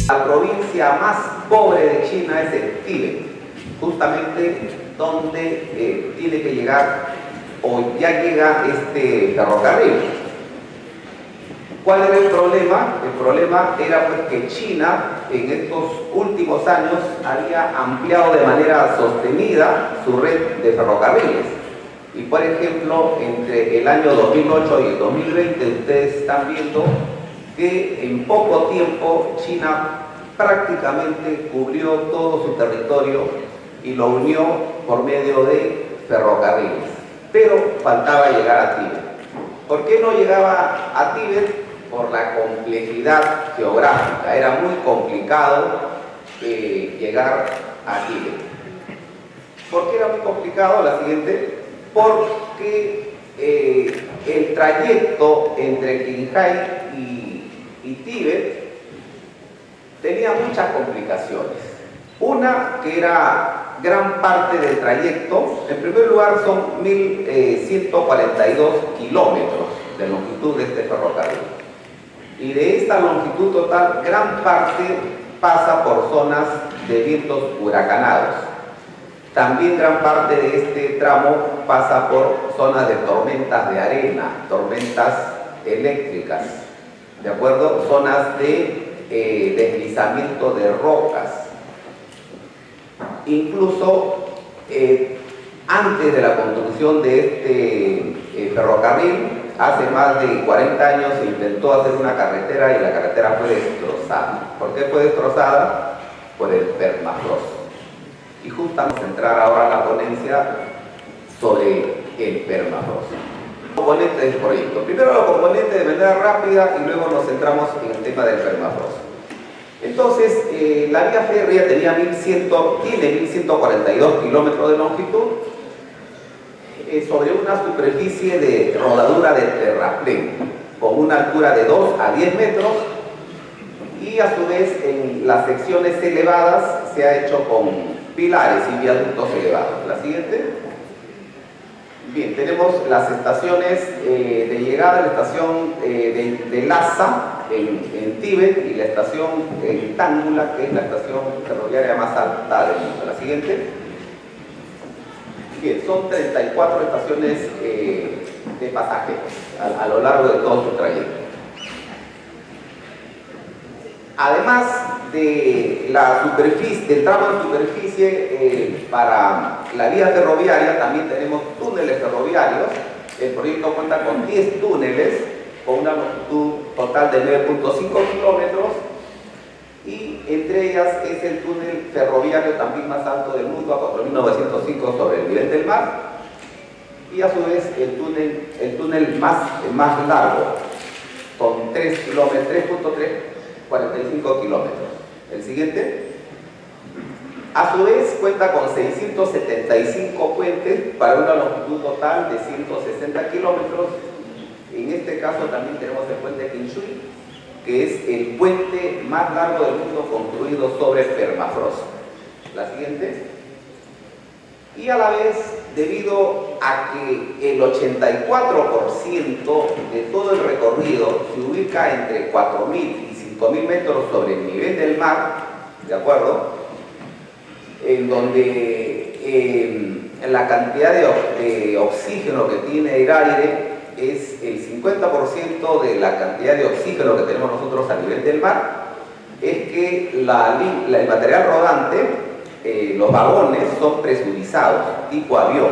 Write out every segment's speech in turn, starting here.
La provincia más pobre de China es el Tíbet, justamente donde tiene que llegar o ya llega este ferrocarril. ¿Cuál era el problema? El problema era pues que China en estos últimos años había ampliado de manera sostenida su red de ferrocarriles. Y por ejemplo, entre el año 2008 y el 2020 ustedes están viendo que en poco tiempo China prácticamente cubrió todo su territorio y lo unió por medio de ferrocarriles. Pero faltaba llegar a Tíbet. ¿Por qué no llegaba a Tíbet? Por la complejidad geográfica. Era muy complicado llegar a Tíbet. ¿Por qué era muy complicado? La siguiente. Porque el trayecto entre Qinghai y Tíbet tenía muchas complicaciones. Una que era gran parte del trayecto, en primer lugar son 1142 kilómetros de longitud de este ferrocarril. Y de esta longitud total, gran parte pasa por zonas de vientos huracanados. También gran parte de este tramo pasa por zonas de tormentas de arena, tormentas eléctricas, ¿de acuerdo? Zonas de deslizamiento de rocas. Incluso antes de la construcción de este ferrocarril, hace más de 40 años se intentó hacer una carretera y la carretera fue destrozada. ¿Por qué fue destrozada? Por el permafrost. Y justo vamos a entrar ahora a la ponencia sobre el permafrost. Componentes del proyecto. Primero los componentes de manera rápida y luego nos centramos en el tema del permafrost. Entonces, la vía férrea tiene 1142 kilómetros de longitud sobre una superficie de rodadura de terraplén con una altura de 2 a 10 metros y a su vez en las secciones elevadas se ha hecho con pilares y viaductos elevados. La siguiente. Bien, tenemos las estaciones de llegada, la estación de Lhasa en Tíbet y la estación en Tángula, que es la estación ferroviaria más alta del mundo. La siguiente. Bien, son 34 estaciones de pasajeros a lo largo de todo su trayecto. Además de la superficie, del tramo de superficie para la vía ferroviaria, también tenemos túneles ferroviarios. El proyecto cuenta con 10 túneles con una longitud total de 9.5 kilómetros y entre ellas es el túnel ferroviario también más alto del mundo, a 4.905 sobre el nivel del mar, y a su vez el túnel más largo con 3.345 kilómetros. El siguiente. A su vez cuenta con 675 puentes para una longitud total de 160 kilómetros. En este caso también tenemos el puente Qinshui, que es el puente más largo del mundo construido sobre permafrost. La siguiente. Y a la vez, debido a que el 84% de todo el recorrido se ubica entre 4.000 y 5.000 metros sobre el nivel del mar, ¿de acuerdo? En donde la cantidad de oxígeno que tiene el aire es el 50% de la cantidad de oxígeno que tenemos nosotros a nivel del mar, es que el material rodante, los vagones son presurizados, tipo avión,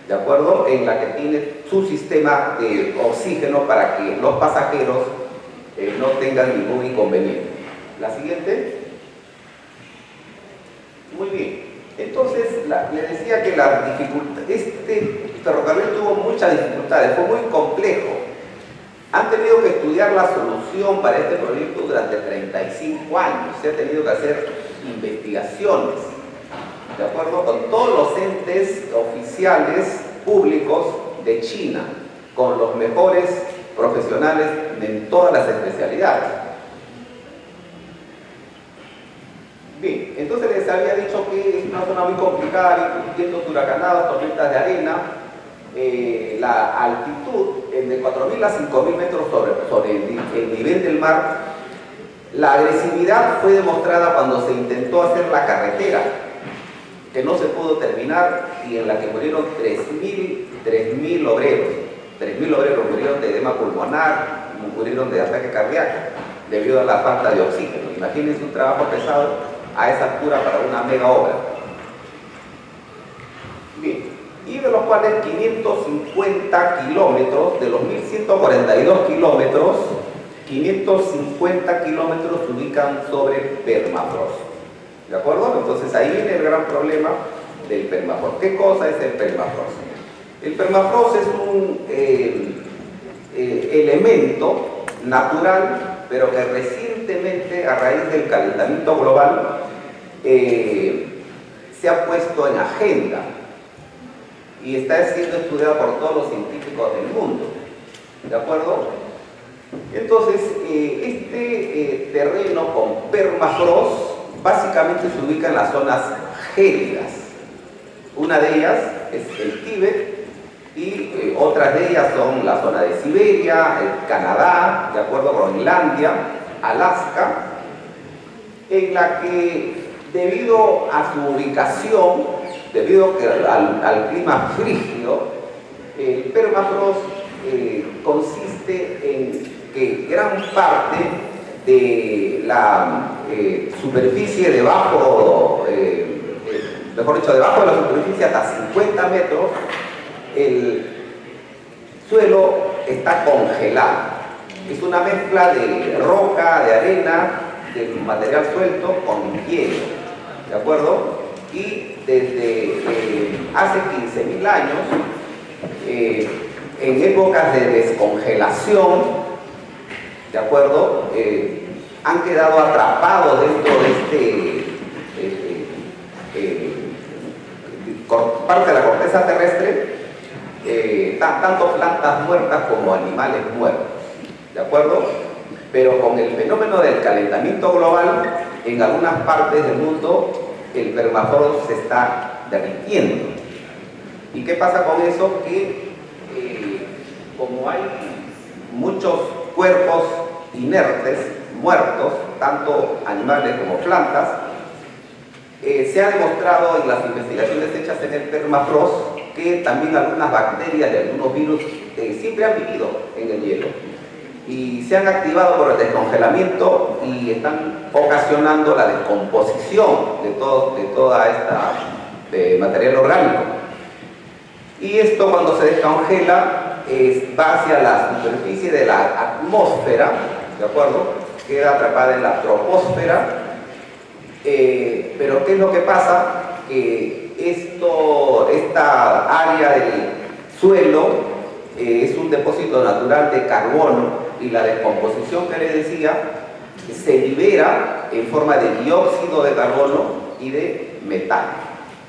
¿de acuerdo? En la que tiene su sistema de oxígeno para que los pasajeros no tengan ningún inconveniente. La siguiente. Muy bien. Entonces, le decía que este ferrocarril tuvo muchas dificultades, fue muy complejo. Han tenido que estudiar la solución para este proyecto durante 35 años. Se ha tenido que hacer investigaciones, de acuerdo con todos los entes oficiales públicos de China, con los mejores profesionales en todas las especialidades. Bien, entonces les había dicho que es una zona muy complicada, vientos huracanados, tormentas de arena, la altitud de 4.000 a 5.000 metros sobre el nivel del mar La agresividad fue demostrada cuando se intentó hacer la carretera, que no se pudo terminar y en la que murieron 3.000 obreros. 3.000 obreros murieron de edema pulmonar, murieron de ataque cardíaco, debido a la falta de oxígeno. Imagínense un trabajo pesado a esa altura para una mega obra. Bien, y de los cuales 550 kilómetros, de los 1.142 kilómetros, 550 kilómetros se ubican sobre permafrost. ¿De acuerdo? Entonces ahí viene el gran problema del permafrost. ¿Qué cosa es el permafrost? El permafrost es un elemento natural, pero que recientemente, a raíz del calentamiento global, se ha puesto en agenda y está siendo estudiado por todos los científicos del mundo. ¿De acuerdo? Entonces, este terreno con permafrost básicamente se ubica en las zonas gélidas. Una de ellas es el Tíbet y otras de ellas son la zona de Siberia, el Canadá, de acuerdo, Groenlandia, Alaska, en la que debido a su ubicación, debido al clima frígido, el permafrost consiste en que gran parte de la superficie debajo, mejor dicho, debajo de la superficie hasta 50 metros, el suelo está congelado. Es una mezcla de roca, de arena, de material suelto con hielo, ¿de acuerdo? Y desde hace 15.000 años, en épocas de descongelación, ¿de acuerdo? Han quedado atrapados dentro de parte de la corteza terrestre, tanto plantas muertas como animales muertos, ¿de acuerdo? Pero con el fenómeno del calentamiento global, en algunas partes del mundo, el permafrost se está derritiendo. ¿Y qué pasa con eso? Que como hay muchos cuerpos inertes, muertos, tanto animales como plantas, se ha demostrado en las investigaciones hechas en el permafrost que también algunas bacterias y algunos virus siempre han vivido en el hielo y se han activado por el descongelamiento y están ocasionando la descomposición de toda esta material orgánico. Y esto, cuando se descongela, va hacia la superficie de la atmósfera, ¿de acuerdo? Queda atrapada en la troposfera, pero ¿qué es lo que pasa? Que esta área del suelo es un depósito natural de carbono y la descomposición que les decía se libera en forma de dióxido de carbono y de metano,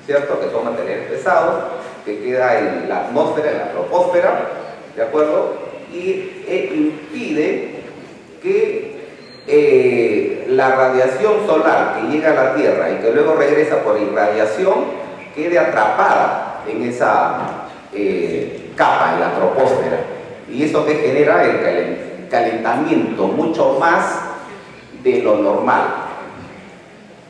¿cierto? Que son materiales pesados que queda en la atmósfera, en la troposfera, ¿de acuerdo? Y impide que la radiación solar que llega a la Tierra y que luego regresa por irradiación quede atrapada en esa capa, en la troposfera. Y eso que genera el calentamiento mucho más de lo normal.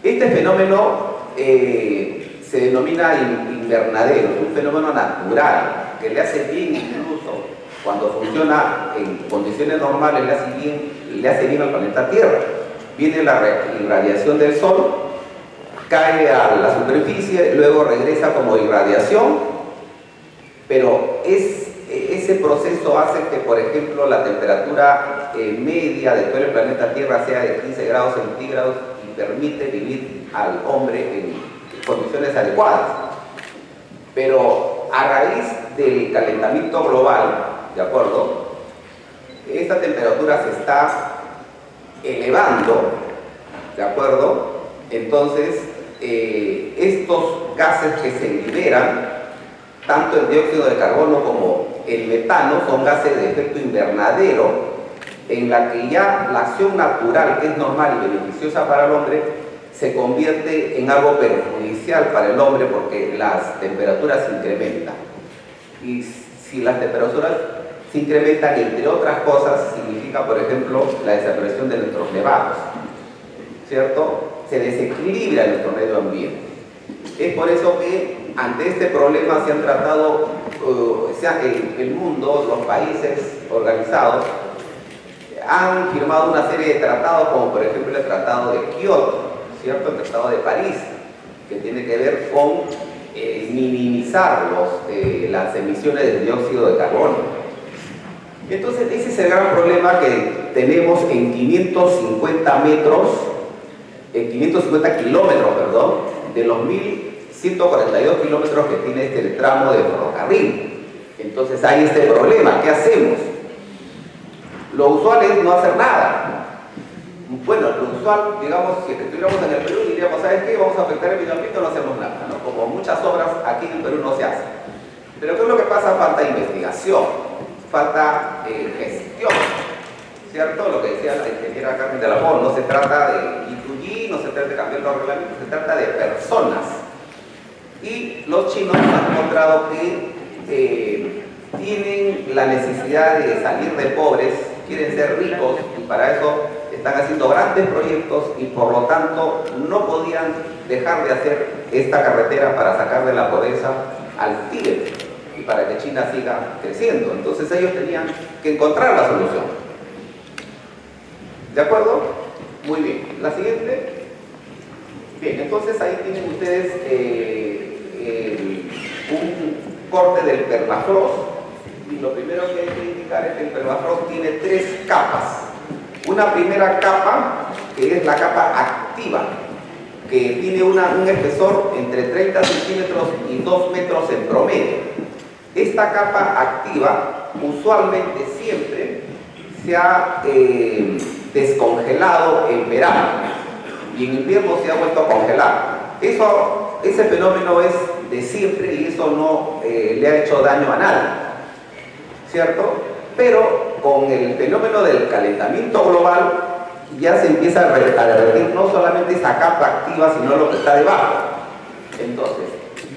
Este fenómeno se denomina invernadero, es un fenómeno natural que le hace bien, incluso cuando funciona en condiciones normales, le hace bien al planeta Tierra. Viene la irradiación del Sol, cae a la superficie, luego regresa como irradiación, pero ese proceso hace que, por ejemplo, la temperatura media de todo el planeta Tierra sea de 15 grados centígrados y permite vivir al hombre en condiciones adecuadas. Pero a raíz del calentamiento global, ¿de acuerdo? Esta temperatura se está elevando, ¿de acuerdo? Entonces, estos gases que se liberan, tanto el dióxido de carbono como el metano, son gases de efecto invernadero, en la que ya la acción natural, que es normal y beneficiosa para el hombre, se convierte en algo perjudicial para el hombre porque las temperaturas se incrementan. Y si las temperaturas se incrementan, entre otras cosas, significa, por ejemplo, la desaparición de nuestros nevados. ¿cierto?, se desequilibra nuestro medio ambiente. Es por eso que ante este problema se han tratado, el mundo, los países organizados, han firmado una serie de tratados, como por ejemplo el Tratado de Kioto, ¿cierto?, el Tratado de París, que tiene que ver con minimizar las emisiones de dióxido de carbono. Entonces ese es el gran problema que tenemos en 550 kilómetros, de los 1.142 kilómetros que tiene este tramo de ferrocarril. Entonces hay este problema, ¿qué hacemos? Lo usual es no hacer nada. Bueno, lo usual, digamos, si estuviéramos en el Perú, diríamos, ¿sabes qué? Vamos a afectar el medio ambiente, no hacemos nada, ¿no? Como muchas obras aquí en el Perú no se hacen. Pero ¿qué es lo que pasa? Falta investigación, falta gestión, ¿cierto? Lo que decía la ingeniera Carmen de la Pol, no se trata de Y2G, no se trata de cambiar los reglamentos, se trata de personas. Y los chinos han encontrado que tienen la necesidad de salir de pobres, quieren ser ricos, y para eso están haciendo grandes proyectos, y por lo tanto no podían dejar de hacer esta carretera para sacar de la pobreza al Tíbet y para que China siga creciendo. Entonces ellos tenían que encontrar la solución. ¿De acuerdo? Muy bien. La siguiente. Bien, entonces ahí tienen ustedes un corte del permafrost, y lo primero que hay que indicar es que el permafrost tiene 3 capas. Una primera capa, que es la capa activa, que tiene un espesor entre 30 centímetros y 2 metros en promedio. Esta capa activa usualmente siempre se ha descongelado en verano, y en invierno se ha vuelto a congelar. Ese fenómeno es de siempre, y eso no le ha hecho daño a nadie, ¿cierto? Pero con el fenómeno del calentamiento global ya se empieza a derretir no solamente esa capa activa, sino lo que está debajo. Entonces,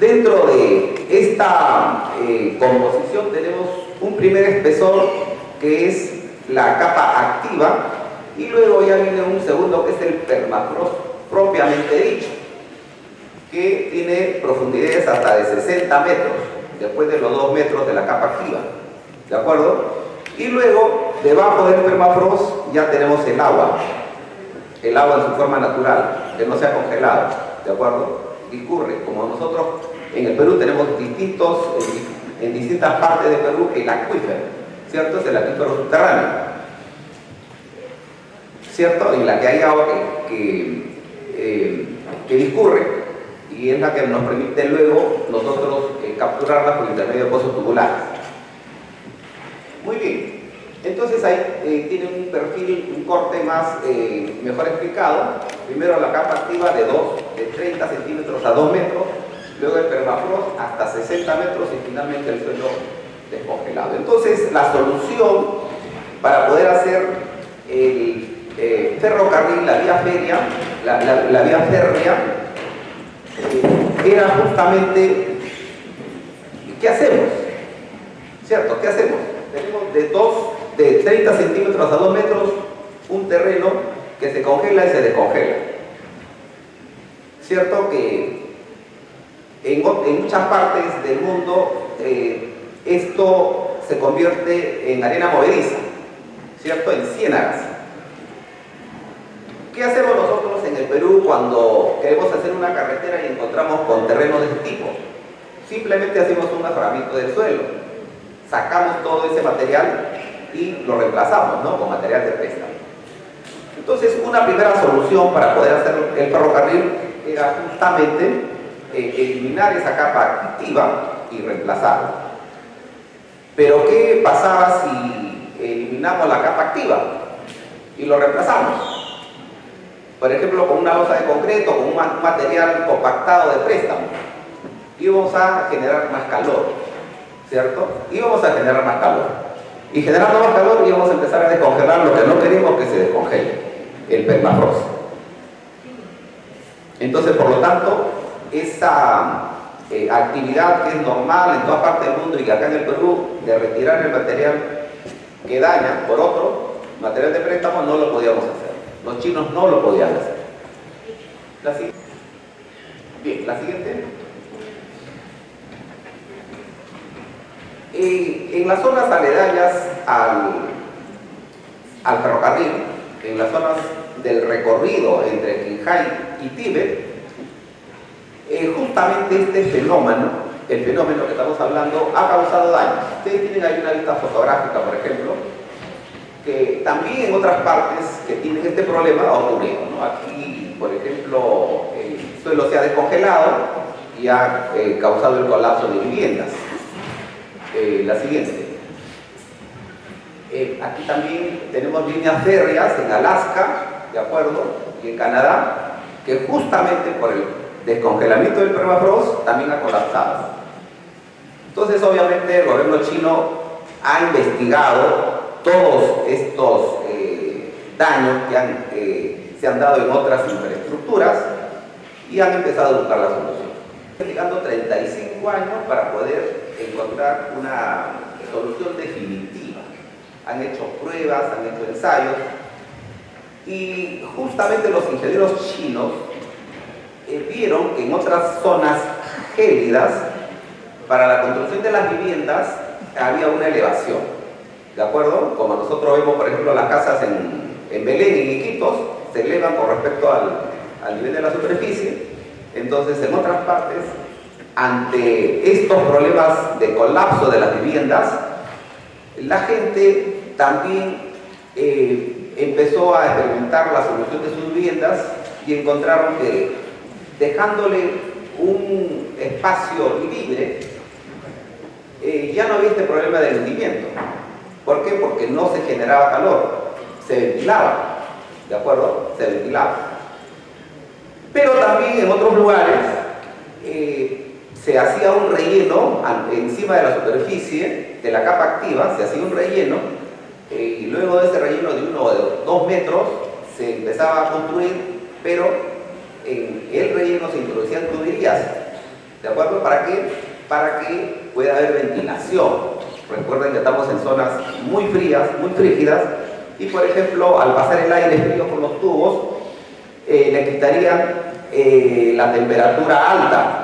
dentro de esta composición tenemos un primer espesor, que es la capa activa, y luego ya viene un segundo, que es el permafrost propiamente dicho, que tiene profundidades hasta de 60 metros, después de los 2 metros de la capa activa. ¿De acuerdo? Y luego, debajo del permafrost ya tenemos el agua en su forma natural, que no se ha congelado. ¿De acuerdo? Discurre, como nosotros en el Perú tenemos en distintas partes de Perú, el acuífero, ¿cierto? Es el acuífero subterráneo, ¿cierto? En la que hay agua que discurre, y es la que nos permite luego nosotros capturarla por intermedio de pozos tubulares. Muy bien, entonces ahí tiene un perfil, un corte mejor explicado. Primero la capa activa de 30 centímetros a 2 metros, luego el permafrost hasta 60 metros, y finalmente el suelo descongelado. Entonces la solución para poder hacer el ferrocarril, la vía férrea, era justamente, ¿qué hacemos? ¿Cierto? ¿Qué hacemos? Tenemos de 30 centímetros a 2 metros un terreno que se congela y se descongela. ¿Cierto? Que en muchas partes del mundo esto se convierte en arena movediza, ¿cierto? En ciénagas. ¿Qué hacemos nosotros en el Perú cuando queremos hacer una carretera y encontramos con terreno de este tipo? Simplemente hacemos un mejoramiento del suelo, sacamos todo ese material y lo reemplazamos, ¿no?, con material de préstamo. Entonces, una primera solución para poder hacer el ferrocarril era justamente eliminar esa capa activa y reemplazarla. Pero ¿qué pasaba si eliminamos la capa activa y lo reemplazamos? Por ejemplo, con una losa de concreto, con un material compactado de préstamo, íbamos a generar más calor, ¿cierto? Íbamos a generar más calor. Y generando más calor íbamos a empezar a descongelar lo que no queremos que se descongele, el permafrost. Entonces, por lo tanto, esa actividad que es normal en toda parte del mundo y que acá en el Perú, de retirar el material que daña por otro material de préstamo, no lo podíamos hacer. Los chinos no lo podían hacer. Bien, la siguiente. En las zonas aledañas al ferrocarril, en las zonas del recorrido entre Qinghai y Tíbet, justamente este fenómeno, el fenómeno que estamos hablando, ha causado daños. Ustedes tienen ahí una vista fotográfica, por ejemplo, que también en otras partes que tienen este problema ha ocurrido, ¿no? Aquí, por ejemplo, el suelo se ha descongelado y ha causado el colapso de viviendas. La siguiente. Aquí también tenemos líneas férreas en Alaska, ¿de acuerdo? Y en Canadá, que justamente por el descongelamiento del permafrost también ha colapsado. Entonces, obviamente, el gobierno chino ha investigado todos estos daños que se han dado en otras infraestructuras y han empezado a buscar la solución. Investigando 35 años para poder encontrar una solución definitiva. Han hecho pruebas, han hecho ensayos y justamente los ingenieros chinos vieron que en otras zonas gélidas para la construcción de las viviendas había una elevación, ¿de acuerdo? Como nosotros vemos, por ejemplo, las casas en Belén y en Iquitos se elevan con respecto al nivel de la superficie. Entonces, en otras partes, ante estos problemas de colapso de las viviendas, la gente también empezó a experimentar la solución de sus viviendas y encontraron que dejándole un espacio libre, ya no había este problema de hundimiento. ¿Por qué? Porque no se generaba calor, se ventilaba, ¿de acuerdo? Se ventilaba. Pero también en otros lugares se hacía un relleno encima de la superficie de la capa activa, se hacía un relleno y luego de ese relleno de 1 o de 2 metros se empezaba a construir, pero en el relleno se introducían tuberías, ¿de acuerdo? ¿Para qué? Para que pueda haber ventilación. Recuerden que estamos en zonas muy frías, muy frígidas, y por ejemplo, al pasar el aire frío por los tubos, le quitarían la temperatura alta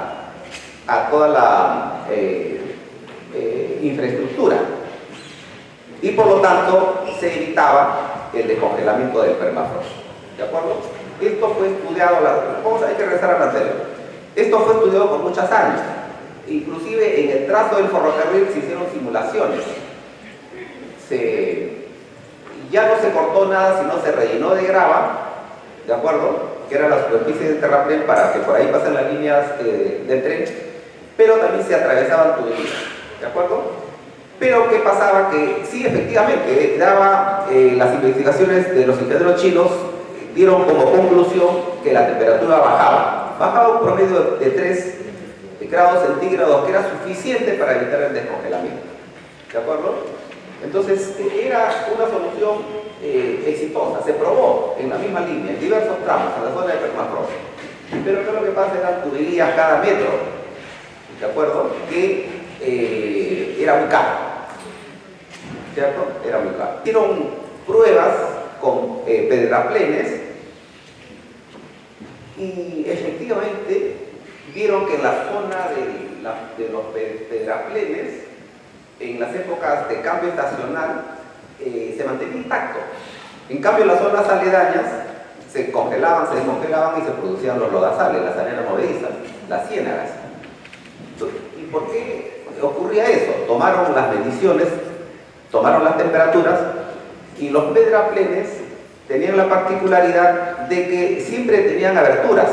a toda la infraestructura y por lo tanto se evitaba el descongelamiento del permafrost, ¿de acuerdo? Esto fue estudiado, hay que regresar al anterior. Esto fue estudiado por muchos años, inclusive en el trazo del ferrocarril se hicieron simulaciones. Ya no se cortó nada, sino se rellenó de grava, ¿de acuerdo? Que era la superficie del terraplén para que por ahí pasen las líneas del tren, pero también se atravesaban tuberías, ¿de acuerdo? Pero ¿qué pasaba? Que sí, efectivamente, las investigaciones de los ingenieros chinos dieron como conclusión que la temperatura bajaba un promedio de 3 grados centígrados, que era suficiente para evitar el descongelamiento, ¿de acuerdo? Entonces era una solución exitosa, se probó en la misma línea, en diversos tramos, en la zona de permafrost. Pero ¿qué es lo que pasa? Eran tuberías cada metro, ¿de acuerdo? Que era muy caro, ¿cierto? Era muy caro. Hicieron pruebas con pedraplenes y efectivamente vieron que en la zona de los pedraplenes, en las épocas de cambio estacional, se mantenía intacto. En cambio, las zonas aledañas se congelaban, se descongelaban y se producían los lodazales, las arenas movedizas, las ciénagas. ¿Y por qué ocurría eso? Tomaron las mediciones, tomaron las temperaturas y los pedraplenes tenían la particularidad de que siempre tenían aberturas,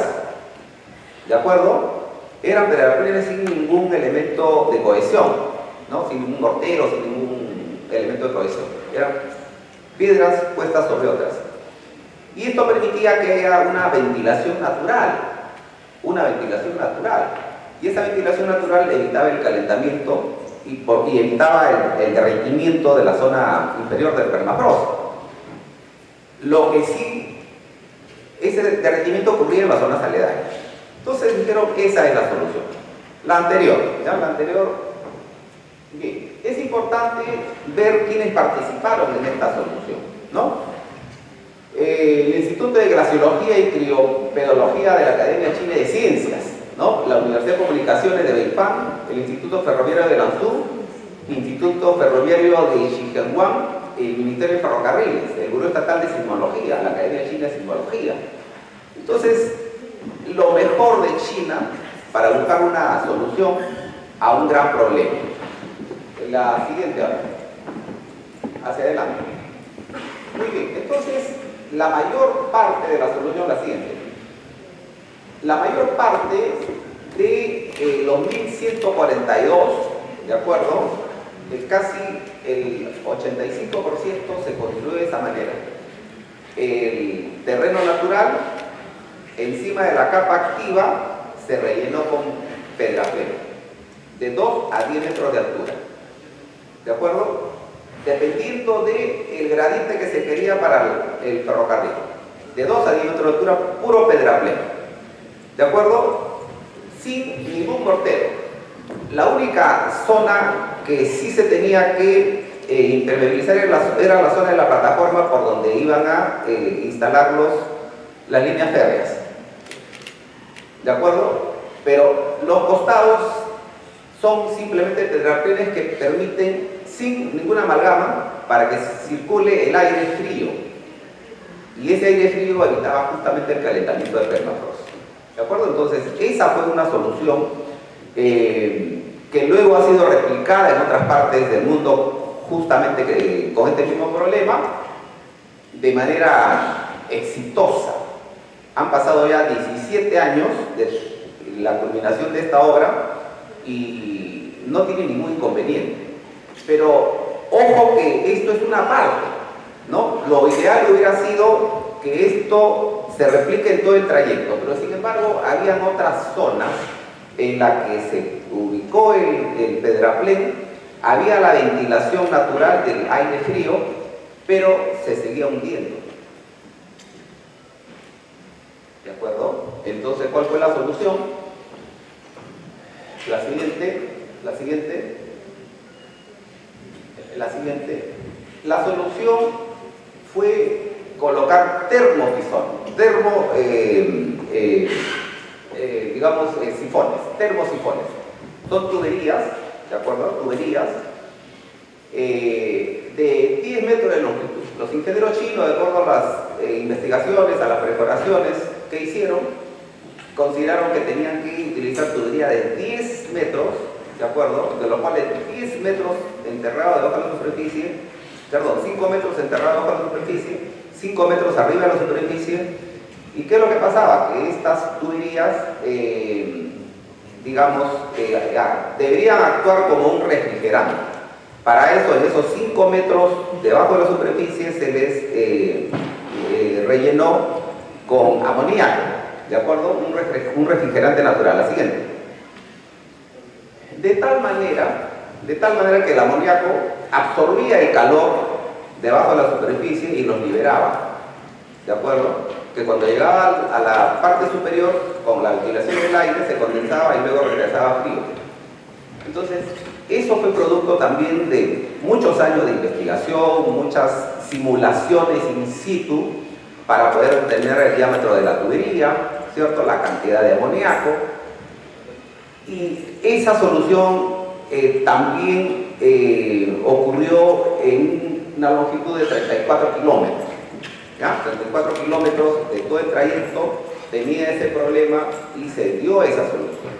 ¿de acuerdo? Eran pedraplenes sin ningún elemento de cohesión, ¿no? Sin ningún mortero, sin ningún elemento de cohesión. Eran piedras puestas sobre otras. Y esto permitía que haya una ventilación natural. Y esa ventilación natural evitaba el calentamiento y evitaba el derretimiento de la zona inferior del permafrost. Lo que sí, ese derretimiento ocurría en las zonas aledañas. Entonces dijeron que esa es la solución. La anterior, bien, es importante ver quiénes participaron en esta solución, ¿no? el Instituto de Glaciología y Criopedología de la Academia China de Ciencias, ¿no? La Universidad de Comunicaciones de Beipán, el Instituto Ferroviario de Lanzhou, Instituto Ferroviario de Shijianghuan, el Ministerio de Ferrocarriles, el Buró Estatal de Sismología, la Academia China de Sismología. Entonces, lo mejor de China para buscar una solución a un gran problema. La siguiente ahora. Hacia adelante. Muy bien, entonces, la mayor parte de la solución es la siguiente. La mayor parte de los 1142, ¿de acuerdo? Casi el 85% se construyó de esa manera. El terreno natural, encima de la capa activa, se rellenó con pedraplén, de 2 a 10 metros de altura. ¿De acuerdo? Dependiendo del gradiente que se quería para el ferrocarril. De 2 a 10 metros de altura, puro pedraplén. ¿De acuerdo? Sin ningún mortero. La única zona que sí se tenía que impermeabilizar era la zona de la plataforma por donde iban a instalar las líneas férreas. ¿De acuerdo? Pero los costados son simplemente pedraplenes que permiten, sin ninguna amalgama, para que circule el aire frío. Y ese aire frío evitaba justamente el calentamiento del permafrost. ¿De acuerdo? Entonces, esa fue una solución que luego ha sido replicada en otras partes del mundo justamente con este mismo problema de manera exitosa. Han pasado ya 17 años de la culminación de esta obra y no tiene ningún inconveniente. Pero ojo que esto es una parte, ¿no? Lo ideal hubiera sido que esto se replique en todo el trayecto, pero sin embargo habían otras zonas en la que se ubicó el pedraplén, había la ventilación natural del aire frío, pero se seguía hundiendo. ¿De acuerdo? Entonces, ¿cuál fue la solución? La siguiente. La solución fue colocar termofisón, sifones, termosifones. Son tuberías, ¿de acuerdo? Tuberías de 10 metros de longitud. Los ingenieros chinos, de acuerdo a las investigaciones, a las perforaciones que hicieron, consideraron que tenían que utilizar tubería de 10 metros, ¿de acuerdo? De los cuales 10 metros enterrados debajo de la superficie, 5 metros enterrados debajo de la superficie, 5 metros arriba de la superficie. ¿Y qué es lo que pasaba? Que estas tuberías, deberían actuar como un refrigerante. Para eso, en esos 5 metros debajo de la superficie se les rellenó con amoníaco, ¿de acuerdo? Un refrigerante natural. La siguiente. De tal manera que el amoníaco absorbía el calor debajo de la superficie y los liberaba, ¿de acuerdo? Que cuando llegaba a la parte superior, con la ventilación del aire, se condensaba y luego regresaba frío. Entonces, eso fue producto también de muchos años de investigación, muchas simulaciones in situ para poder obtener el diámetro de la tubería, ¿cierto? La cantidad de amoníaco. Y esa solución también ocurrió en una longitud de 34 kilómetros. ¿Ya? 34 kilómetros de todo el trayecto tenía ese problema y se dio esa solución,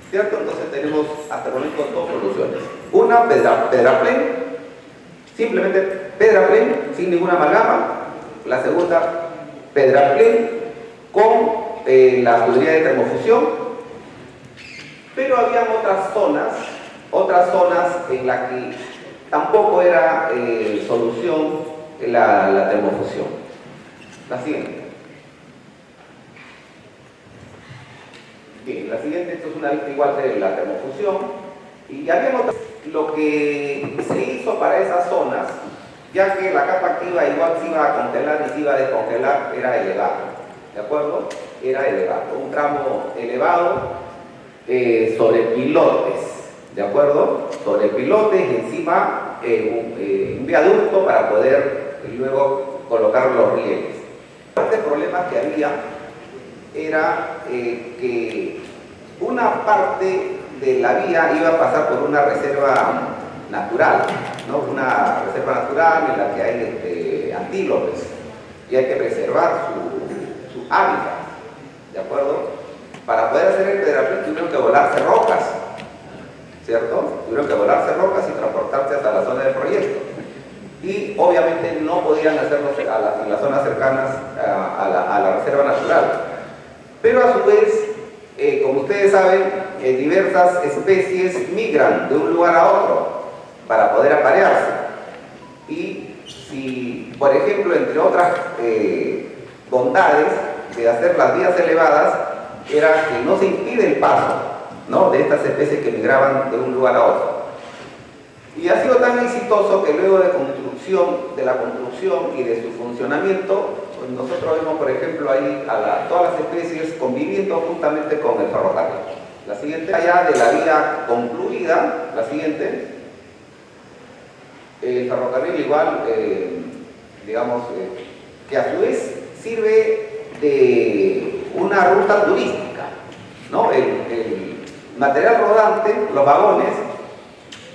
¿cierto? Entonces tenemos hasta el momento 2 soluciones. Una, pedraplén, simplemente pedraplén sin ninguna amalgama. La segunda, pedraplén con la tubería de termofusión. Pero habían otras zonas en las que tampoco era solución la termofusión. La siguiente. Bien, la siguiente, esto es una lista igual de la termofusión. Y había otras. Lo que se hizo para esas zonas, ya que la capa activa igual se iba a congelar y se iba a descongelar, era elevado. ¿De acuerdo? Era elevado. Un tramo elevado sobre pilotes. ¿De acuerdo? Sobre pilotes y encima un viaducto para poder luego colocar los rieles. Este problema que había era que una parte de la vía iba a pasar por una reserva natural, ¿no? Una reserva natural en la que hay antílopes y hay que preservar su hábitat, ¿de acuerdo? Para poder hacer el pedrapié tuvieron que volarse rocas, ¿cierto? Tuvieron que volarse rocas y transportarse hasta la zona del proyecto. Y obviamente no podían hacerlo en las zonas cercanas a la reserva natural. Pero a su vez, como ustedes saben, diversas especies migran de un lugar a otro para poder aparearse. Y si, por ejemplo, entre otras bondades de hacer las vías elevadas, era que no se impide el paso, ¿no?, de estas especies que migraban de un lugar a otro. Y ha sido tan exitoso que luego de la construcción y de su funcionamiento, pues nosotros vemos, por ejemplo, ahí a todas las especies conviviendo justamente con el ferrocarril. La siguiente, allá de la vía concluida, la siguiente, el ferrocarril igual, digamos, que a su vez sirve de una ruta turística, ¿no? El material rodante, los vagones,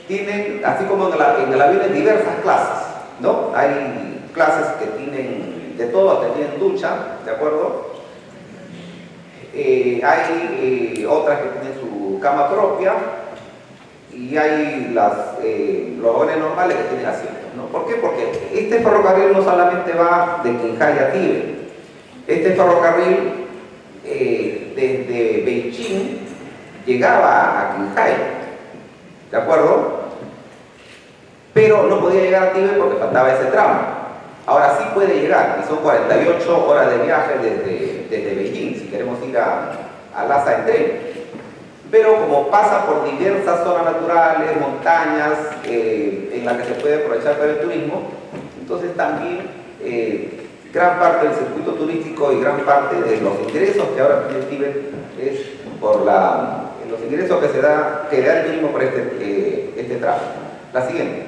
tienen, así como en el avión, diversas clases, ¿no? Hay clases que tienen de todo, que tienen ducha, ¿de acuerdo? Hay otras que tienen su cama propia y hay los vagones normales que tienen asientos, ¿no? ¿Por qué? Porque este ferrocarril no solamente va de Quinjay a Tíbet. Este ferrocarril desde Beijing llegaba a Quinjay, ¿de acuerdo? Pero no podía llegar a Tíbet porque faltaba ese tramo. Ahora sí puede llegar, y son 48 horas de viaje desde Beijing, si queremos ir a Lhasa en tren. Pero como pasa por diversas zonas naturales, montañas, en las que se puede aprovechar para el turismo, entonces también gran parte del circuito turístico y gran parte de los ingresos que ahora tiene Tíbet es por los ingresos que da el turismo por este tramo. La siguiente.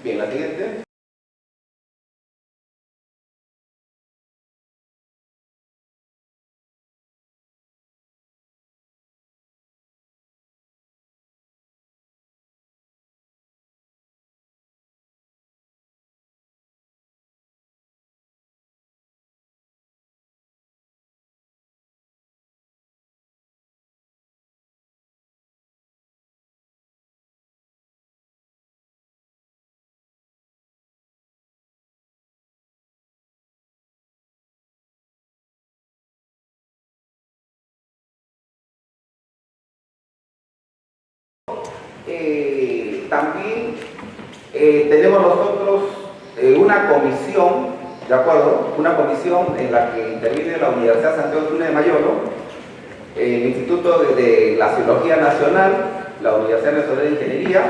Bien, la siguiente. También tenemos nosotros una comisión, ¿de acuerdo? Una comisión en la que interviene la Universidad Santiago Túnez de Mayolo, el Instituto de la Geología Nacional, la Universidad Nacional de Ingeniería,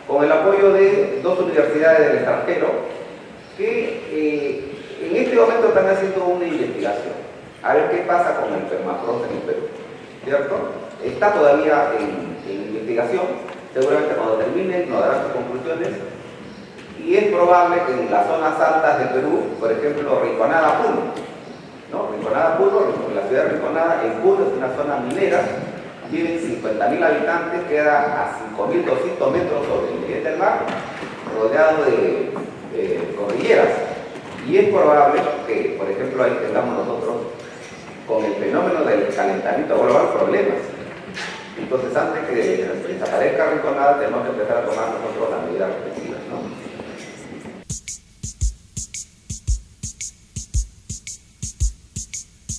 con el apoyo de dos universidades del extranjero, que en este momento están haciendo una investigación, a ver qué pasa con el permafrost en el Perú, ¿cierto? Está todavía en investigación. Seguramente cuando termine nos darán sus conclusiones, y es probable que en las zonas altas de Perú, por ejemplo Rinconada, Puno, ¿no? Rinconada, Puno, la ciudad de Rinconada, en Puno es una zona minera, tienen 50.000 habitantes, queda a 5.200 metros sobre el nivel del mar, rodeado de cordilleras, y es probable que, por ejemplo, ahí tengamos nosotros, con el fenómeno del calentamiento global, problemas. Entonces, antes que desaparezca Rinconada, tenemos que empezar a tomar nosotros las medidas respectivas.